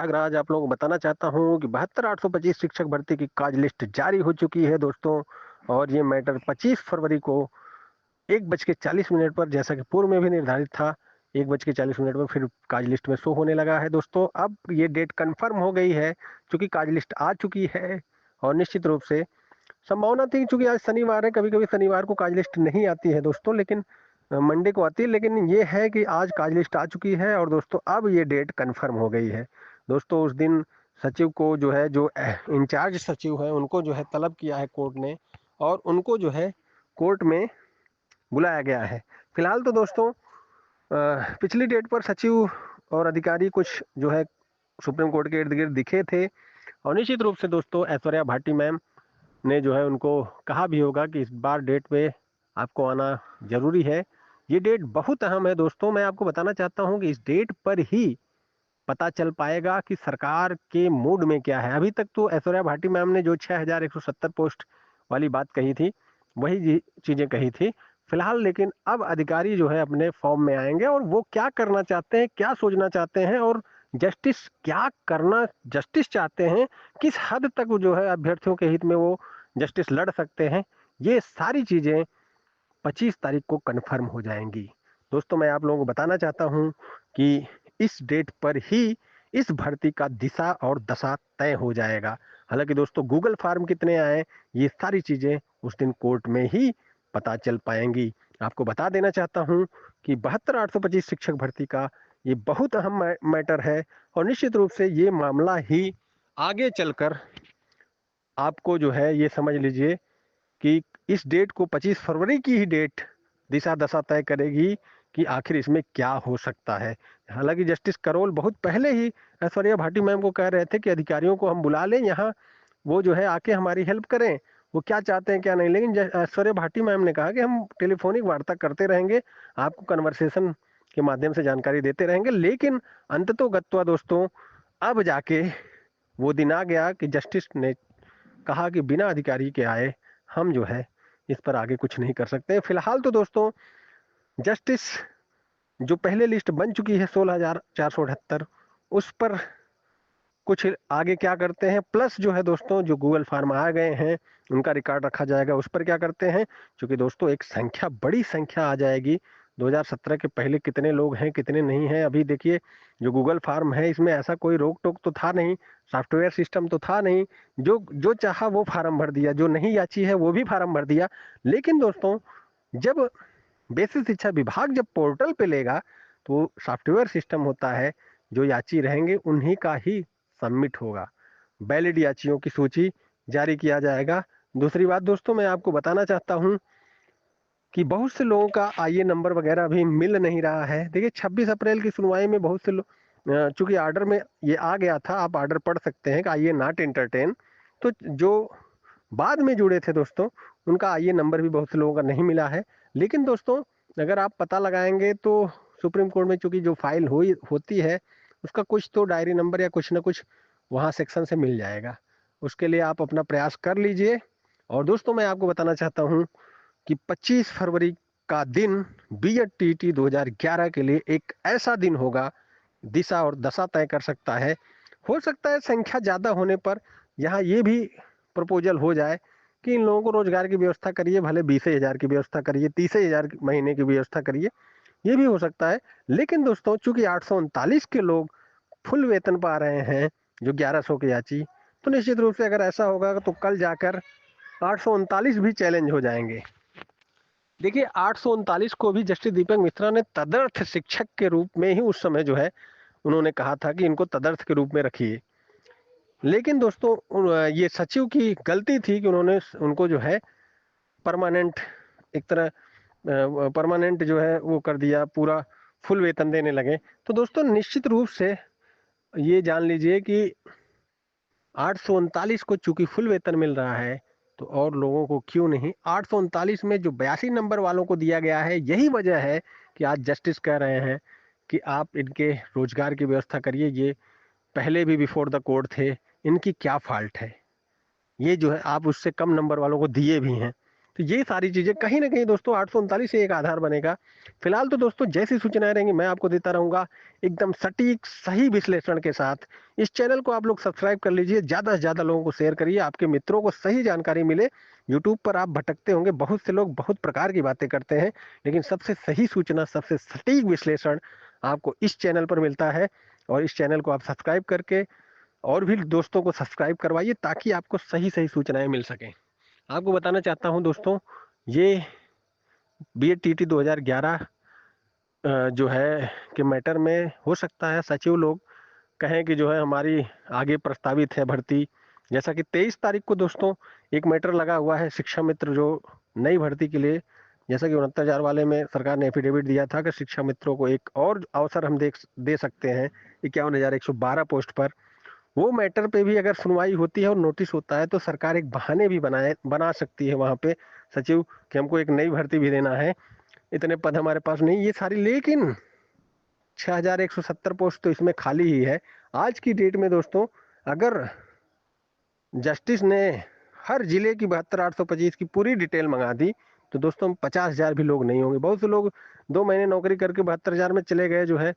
प्रयागराज आप लोगों को बताना चाहता हूँ कि 72,825 शिक्षक भर्ती की काज लिस्ट जारी हो चुकी है दोस्तों। और ये मैटर 25 फरवरी को 1:40 पर, जैसा कि पूर्व में भी निर्धारित था, 1:40 पर फिर काज लिस्ट में शो होने लगा है दोस्तों। अब ये डेट कंफर्म हो गई है क्योंकि काज लिस्ट आ चुकी है। और निश्चित रूप से संभावना थी, क्योंकि आज शनिवार है, कभी कभी शनिवार को काज लिस्ट नहीं आती है दोस्तों, लेकिन मंडे को आती है। लेकिन ये है कि आज काज लिस्ट आ चुकी है और दोस्तों अब ये डेट कंफर्म हो गई है दोस्तों। उस दिन सचिव को जो है, जो इंचार्ज सचिव है, उनको जो है तलब किया है कोर्ट ने, और उनको जो है कोर्ट में बुलाया गया है। फिलहाल तो दोस्तों पिछली डेट पर सचिव और अधिकारी कुछ जो है सुप्रीम कोर्ट के इर्द गिर्द दिखे थे। और निश्चित रूप से दोस्तों ऐश्वर्या भाटी मैम ने जो है उनको कहा भी होगा कि इस बार डेट पे आपको आना जरूरी है। ये डेट बहुत अहम है दोस्तों। मैं आपको बताना चाहता हूँ कि इस डेट पर ही पता चल पाएगा कि सरकार के मूड में क्या है। अभी तक तो ऐश्वर्या भाटी मैम ने जो 6,170 पोस्ट वाली बात कही थी, वही चीजें कही थी फिलहाल। लेकिन अब अधिकारी जो है अपने फॉर्म में आएंगे और वो क्या करना चाहते हैं, क्या सोचना चाहते हैं, और जस्टिस क्या करना जस्टिस चाहते हैं, किस हद तक वो जो है अभ्यर्थियों के हित में वो जस्टिस लड़ सकते हैं, ये सारी चीजें 25 तारीख को कन्फर्म हो जाएंगी दोस्तों। मैं आप लोगों को बताना चाहता हूं कि इस डेट पर ही इस भर्ती का दिशा और दशा तय हो जाएगा। हालांकि दोस्तों गूगल फॉर्म कितने आए, ये सारी चीजें उस दिन कोर्ट में ही पता चल पाएंगी। आपको बता देना चाहता हूं कि 72,825 शिक्षक भर्ती का ये बहुत अहम मैटर है। और निश्चित रूप से ये मामला ही आगे चलकर आपको जो है ये समझ लीजिए कि इस डेट को 25 फरवरी की ही डेट दिशा दशा तय करेगी कि आखिर इसमें क्या हो सकता है। हालांकि जस्टिस करोल बहुत पहले ही ऐश्वर्या भाटी मैम को कह रहे थे कि अधिकारियों को हम बुला लें यहाँ, वो जो है आके हमारी हेल्प करें, वो क्या चाहते हैं क्या नहीं। लेकिन ऐश्वर्या भाटी मैम ने कहा कि हम टेलीफोनिक वार्ता करते रहेंगे, आपको कन्वर्सेशन के माध्यम से जानकारी देते रहेंगे। लेकिन अंततोगत्वा दोस्तों अब जाके वो दिन आ गया कि जस्टिस ने कहा कि बिना अधिकारी के आए हम जो है इस पर आगे कुछ नहीं कर सकते। फिलहाल तो दोस्तों जस्टिस जो पहले लिस्ट बन चुकी है 16,478, उस पर कुछ आगे क्या करते हैं, प्लस जो है दोस्तों जो गूगल फॉर्म आ गए हैं उनका रिकॉर्ड रखा जाएगा, उस पर क्या करते हैं। क्योंकि दोस्तों एक संख्या, बड़ी संख्या आ जाएगी। 2017 के पहले कितने लोग हैं कितने नहीं हैं, अभी देखिए जो गूगल फॉर्म है इसमें ऐसा कोई रोक टोक तो था नहीं, सॉफ्टवेयर सिस्टम तो था नहीं, जो जो चाहा वो फार्म भर दिया, जो नहीं याची है वो भी फार्म भर दिया। लेकिन दोस्तों जब बेसिक शिक्षा विभाग जब पोर्टल पे लेगा तो सॉफ्टवेयर सिस्टम होता है, जो याची रहेंगे उन्हीं का ही सबमिट होगा, वैलिड याचियों की सूची जारी किया जाएगा। दूसरी बात दोस्तों मैं आपको बताना चाहता हूं कि बहुत से लोगों का आईए नंबर वगैरह भी मिल नहीं रहा है। देखिए 26 अप्रैल की सुनवाई में बहुत से लोग, चूंकि आर्डर में ये आ गया था, आप आर्डर पढ़ सकते हैं कि आईए नॉट एंटरटेन, तो जो बाद में जुड़े थे दोस्तों उनका आईए नंबर भी बहुत से लोगों का नहीं मिला है। लेकिन दोस्तों अगर आप पता लगाएंगे तो सुप्रीम कोर्ट में चूंकि जो फाइल हुई होती है उसका कुछ तो डायरी नंबर या कुछ ना कुछ वहाँ सेक्शन से मिल जाएगा। उसके लिए आप अपना प्रयास कर लीजिए। और दोस्तों मैं आपको बताना चाहता हूँ कि 25 फरवरी का दिन बीएड टीटी 2011 के लिए एक ऐसा दिन होगा, दिशा और दशा तय कर सकता है। हो सकता है संख्या ज़्यादा होने पर यहाँ ये भी प्रपोजल हो जाए कि इन लोगों को रोजगार की व्यवस्था करिए, भले 20,000 की व्यवस्था करिए, 30,000 महीने की व्यवस्था करिए, ये भी हो सकता है। लेकिन दोस्तों चूंकि 839 के लोग फुल वेतन पा रहे हैं, जो 1100 के याची, तो निश्चित रूप से अगर ऐसा होगा तो कल जाकर 839 भी चैलेंज हो जाएंगे। देखिए 839 को भी जस्टिस दीपक मिश्रा ने तदर्थ शिक्षक के रूप में ही उस समय जो है उन्होंने कहा था कि इनको तदर्थ के रूप में रखिए। लेकिन दोस्तों ये सचिव की गलती थी कि उन्होंने उनको जो है परमानेंट, एक तरह परमानेंट जो है वो कर दिया, पूरा फुल वेतन देने लगे। तो दोस्तों निश्चित रूप से ये जान लीजिए कि 839 को चूंकि फुल वेतन मिल रहा है, तो और लोगों को क्यों नहीं। 839 में जो 82 नंबर वालों को दिया गया है, यही वजह है कि आज जस्टिस कह रहे हैं कि आप इनके रोजगार की व्यवस्था करिए। ये पहले भी बिफोर द कोर्ट थे, इनकी क्या फॉल्ट है, ये जो है आप उससे कम नंबर वालों को दिए भी हैं। तो ये सारी चीजें कहीं ना कहीं दोस्तों 839 से एक आधार बनेगा। फिलहाल तो दोस्तों जैसी सूचनाएं रहेंगी मैं आपको देता रहूंगा एकदम सटीक सही विश्लेषण के साथ। इस चैनल को आप लोग सब्सक्राइब कर लीजिए, ज्यादा से ज्यादा लोगों को शेयर करिए, आपके मित्रों को सही जानकारी मिले। यूट्यूब पर आप भटकते होंगे, बहुत से लोग बहुत प्रकार की बातें करते हैं, लेकिन सबसे सही सूचना, सबसे सटीक विश्लेषण आपको इस चैनल पर मिलता है। और इस चैनल को आप सब्सक्राइब करके और भी दोस्तों को सब्सक्राइब करवाइए ताकि आपको सही सही सूचनाएं मिल सकें। आपको बताना चाहता हूं दोस्तों, ये BET 2011 जो है के मैटर में हो सकता है सचिव लोग कहें कि जो है हमारी आगे प्रस्तावित है भर्ती। जैसा कि 23 तारीख को दोस्तों एक मैटर लगा हुआ है शिक्षा मित्र जो नई भर्ती के लिए, जैसा कि 69,000 वाले में सरकार ने एफिडेविट दिया था कि शिक्षा मित्रों को एक और अवसर हम दे सकते हैं 51,112 पोस्ट पर। वो मैटर पे भी अगर सुनवाई होती है और नोटिस होता है तो सरकार एक बहाने भी बना सकती है वहां पे सचिव कि हमको एक नई भर्ती भी देना है, इतने पद हमारे पास नहीं ये सारी। लेकिन 6,170 पोस्ट तो इसमें खाली ही है। आज की डेट में दोस्तों अगर जस्टिस ने हर जिले की 72,825 की पूरी डिटेल मंगा दी तो दोस्तों 50,000 भी लोग नहीं होंगे। बहुत से लोग 2 महीने नौकरी करके 72,000 में चले गए, जो है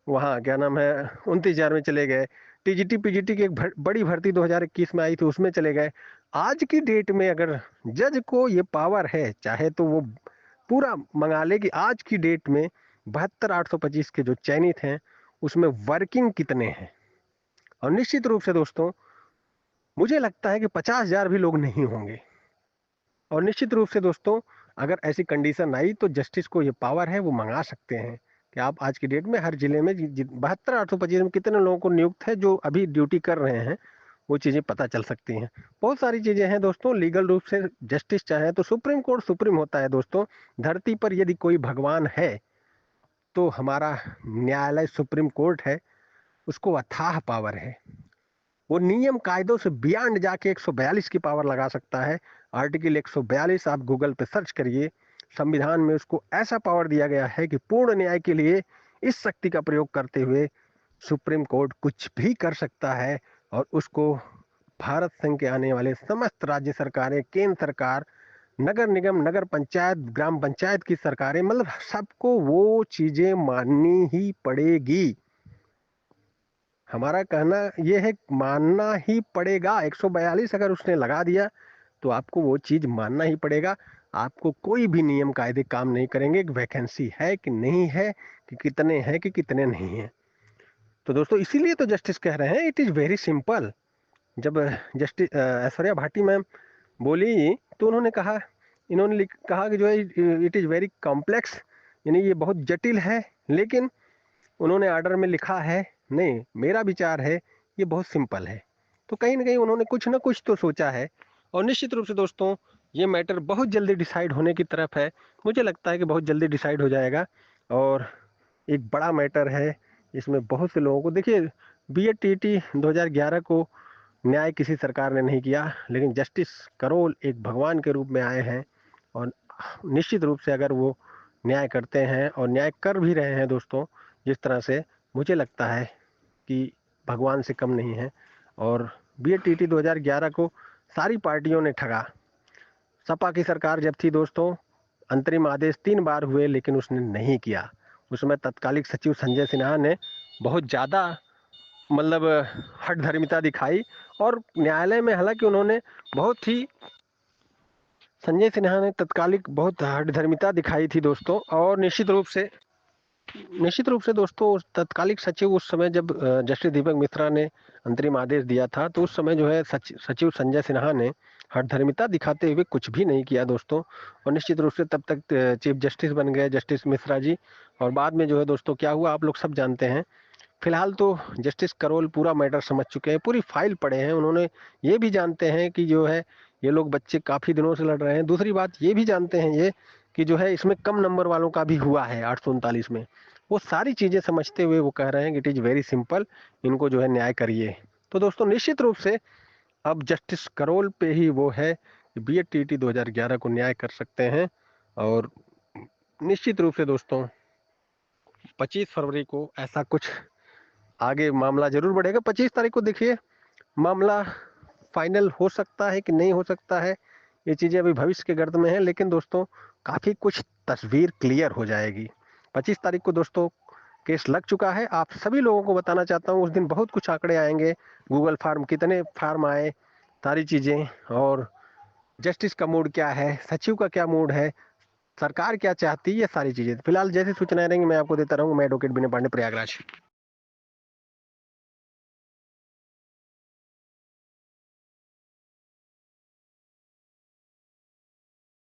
वहाँ क्या नाम है 29,000 में चले गए। टीजीटी पीजीटी की एक बड़ी भर्ती 2021 में आई थी उसमें चले गए। आज की डेट में अगर जज को ये पावर है चाहे तो वो पूरा मंगा ले कि आज की डेट में 72,825 के जो चयनित हैं उसमें वर्किंग कितने हैं। और निश्चित रूप से दोस्तों मुझे लगता है कि 50,000 भी लोग नहीं होंगे। और निश्चित रूप से दोस्तों अगर ऐसी कंडीशन आई तो जस्टिस को ये पावर है, वो मंगा सकते हैं कि आप आज की डेट में हर जिले में 72,825 में कितने लोगों को नियुक्त है जो अभी ड्यूटी कर रहे हैं, वो चीजें पता चल सकती हैं। बहुत सारी चीजें हैं दोस्तों लीगल रूप से। जस्टिस चाहे तो सुप्रीम कोर्ट सुप्रीम होता है दोस्तों। धरती पर यदि कोई भगवान है तो हमारा न्यायालय सुप्रीम कोर्ट है, उसको अथाह पावर है। वो नियम कायदों से बियॉन्ड जाके 142 की पावर लगा सकता है। आर्टिकल 142 आप गूगल पे सर्च करिए, संविधान में उसको ऐसा पावर दिया गया है कि पूर्ण न्याय के लिए इस शक्ति का प्रयोग करते हुए सुप्रीम कोर्ट कुछ भी कर सकता है। और उसको भारत संघ के आने वाले समस्त राज्य सरकारें, केंद्र सरकार, नगर निगम, नगर पंचायत, ग्राम पंचायत की सरकारें, मतलब सबको वो चीजें माननी ही पड़ेगी। हमारा कहना यह है मानना ही पड़ेगा। 142 अगर उसने लगा दिया तो आपको वो चीज मानना ही पड़ेगा। आपको कोई भी नियम कायदे काम नहीं करेंगे कि वैकेंसी है कि नहीं है, कि कितने हैं कि कितने नहीं है। तो दोस्तों इसीलिए तो जस्टिस कह रहे हैं इट इज वेरी सिंपल। जब जस्टिस ऐश्वर्या भाटी मैम बोली तो उन्होंने कहा, इन्होंने कहा कि जो है इट इज वेरी कॉम्प्लेक्स, यानी ये बहुत जटिल है। लेकिन उन्होंने ऑर्डर में लिखा है, नहीं मेरा विचार है ये बहुत सिंपल है। तो कहीं ना कहीं उन्होंने कुछ ना कुछ तो सोचा है। और निश्चित रूप से दोस्तों ये मैटर बहुत जल्दी डिसाइड होने की तरफ है। मुझे लगता है कि बहुत जल्दी डिसाइड हो जाएगा। और एक बड़ा मैटर है, इसमें बहुत से लोगों को देखिए BET 2011 को न्याय किसी सरकार ने नहीं किया, लेकिन जस्टिस करोल एक भगवान के रूप में आए हैं। और निश्चित रूप से अगर वो न्याय करते हैं और न्याय कर भी रहे हैं दोस्तों जिस तरह से, मुझे लगता है कि भगवान से कम नहीं है। और BET 2011 को सारी पार्टियों ने ठगा। सपा की सरकार जब थी दोस्तों अंतरिम आदेश 3 बार हुए लेकिन उसने नहीं किया। उसमें तत्कालिक सचिव संजय सिन्हा ने बहुत ज़्यादा मतलब हठधर्मिता दिखाई। और न्यायालय में हालांकि उन्होंने बहुत ही, संजय सिन्हा ने तत्कालिक बहुत हठधर्मिता दिखाई थी दोस्तों। और निश्चित रूप से दोस्तों उस तत्कालिक सचिव उस समय जब जस्टिस दीपक मिश्रा ने अंतरिम आदेश दिया था तो उस समय जो है सचिव संजय सिन्हा ने हठधर्मिता दिखाते हुए कुछ भी नहीं किया दोस्तों। और निश्चित रूप से तब तक चीफ जस्टिस बन गए जस्टिस मिश्रा जी। और बाद में जो है दोस्तों क्या हुआ आप लोग सब जानते हैं। फिलहाल तो जस्टिस करोल पूरा मैटर समझ चुके हैं, पूरी फाइल पढ़े हैं। उन्होंने ये भी जानते हैं कि जो है ये लोग बच्चे काफी दिनों से लड़ रहे हैं। दूसरी बात ये भी जानते हैं ये कि जो है इसमें कम नंबर वालों का भी हुआ है 839 में। वो सारी चीजें समझते हुए वो कह रहे हैं कि इट इज वेरी सिंपल, इनको जो है न्याय करिए। तो दोस्तों निश्चित रूप से अब जस्टिस करोल पे ही वो है कि BET 2011 को न्याय कर सकते हैं। और निश्चित रूप से दोस्तों 25 फरवरी को ऐसा कुछ आगे मामला जरूर बढ़ेगा। 25 तारीख को देखिए मामला फाइनल हो सकता है कि नहीं हो सकता है, ये चीज़ें अभी भविष्य के गर्द में हैं, लेकिन दोस्तों काफ़ी कुछ तस्वीर क्लियर हो जाएगी। 25 तारीख को दोस्तों केस लग चुका है। आप सभी लोगों को बताना चाहता हूँ, उस दिन बहुत कुछ आंकड़े आएँगे, गूगल फार्म कितने फार्म आए, सारी चीज़ें, और जस्टिस का मूड क्या है, सचिव का क्या मूड है, सरकार क्या चाहती है, ये सारी चीज़ें। फिलहाल जैसी सूचनाएँ रहेंगी मैं आपको देता रहूँगा। मैं एडवोकेट विनय पांडे, प्रयागराज।